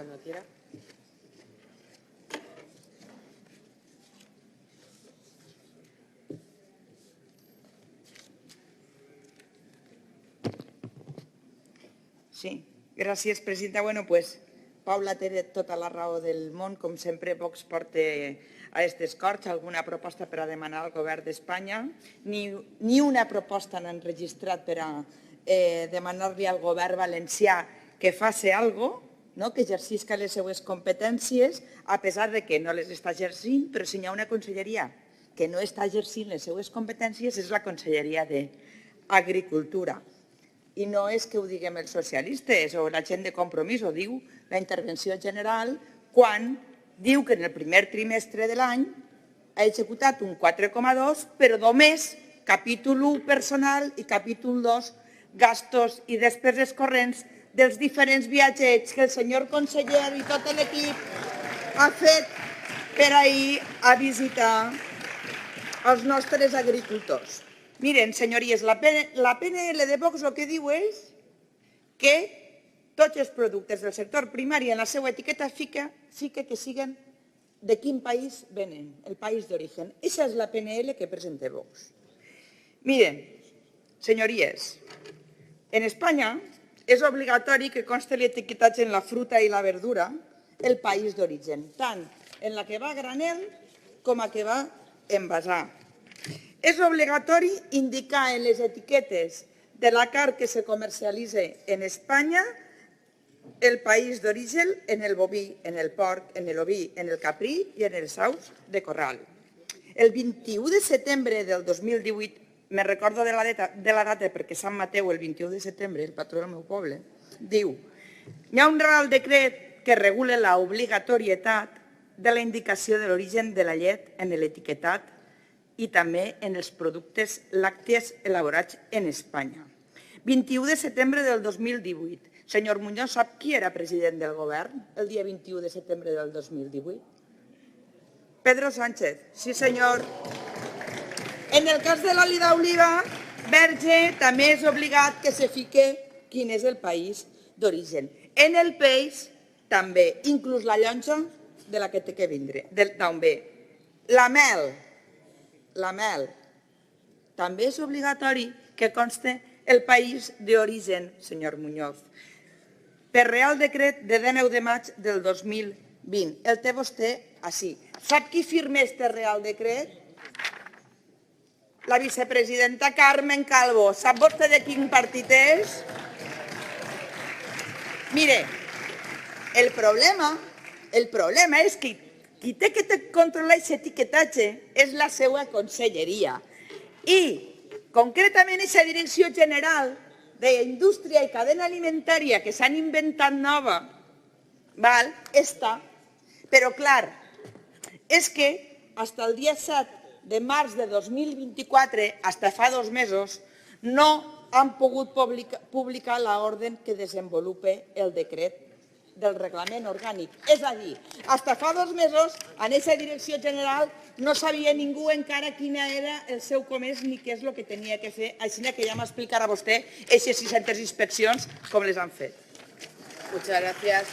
Cuando quiera. Sí, gràcies, presidenta. Bueno, pues, Paula té tota la raó del món. Com sempre, Vox porta a aquestes Corts alguna proposta per a demanar al govern d'Espanya. Ni una proposta n'han registrat per a demanar-li al govern valencià que faci alguna cosa, no? Que exercisca les seues competències, a pesar de que no les està exercint, però si hi ha una conselleria que no està exercint les seues competències és la Conselleria d'Agricultura. I no és que ho diguem els socialistes o la gent de Compromís, ho diu la intervenció general quan diu que en el primer trimestre de l'any ha executat un 4,2, però només capítol 1 personal i capítol 2 gastos i despeses corrents dels diferents viatges que el senyor conseller i tot l'equip ha fet per ir a visitar els nostres agricultors. Miren, senyories, la PNL de Vox el que diu és que tots els productes del sector primari en la seva etiqueta fica que siguen de quin país venen, el país d'origen. Aquesta és la PNL que presenta Vox. Miren, senyories, en Espanya és obligatori que consti l'etiquetatge en la fruita i la verdura el país d'origen, tant en la que va a granel com a que va envasar. És obligatori indicar en les etiquetes de la carn que se comercialitza en Espanya el país d'origen en el boví, en el porc, en l'oví, en el caprí i en els aus de corral. El 21 de setembre del 2018, me recordo de la data perquè Sant Mateu, el 21 de setembre, el patró del meu poble, diu: hi ha un Real Decret que regula l'obligatorietat de la indicació de l'origen de la llet en l'etiquetat i també en els productes làctics elaborats en Espanya. 21 de setembre del 2018. Senyor Muñoz, sap qui era president del govern el dia 21 de setembre del 2018? Pedro Sánchez. Sí, senyor. En el cas de l'oli d'oliva verge també és obligat que se fique quin és el país d'origen. En el peix també, inclús la llonja de la que té que vindre, d'on ve. La mel, també és obligatori que conste el país d'origen, senyor Muñoz. Per Real Decret de 19 de maig del 2020. El té vostè així. Sap qui firma este Real Decret? La vicepresidenta Carmen Calvo. Sap vostè de quin partit és? Mire, el problema és que qui té que controlar aquest etiquetatge és la seva conselleria. I, concretament, aquesta Direcció General d'Indústria i Cadena Alimentària que s'han inventat nova, està. Però, clar, és que fins el dia 7 de març de 2024, fins fa 2 mesos, no han pogut publicar l'ordre que desenvolupa el decret del reglament orgànic. És a dir, fins fa 2 mesos, en aquesta Direcció General no sabia ningú encara quin era el seu comès ni què és el que tenia que fer, així que ja m'explicarà vostè aquestes 600 inspeccions com les han fet. Muchas gracias.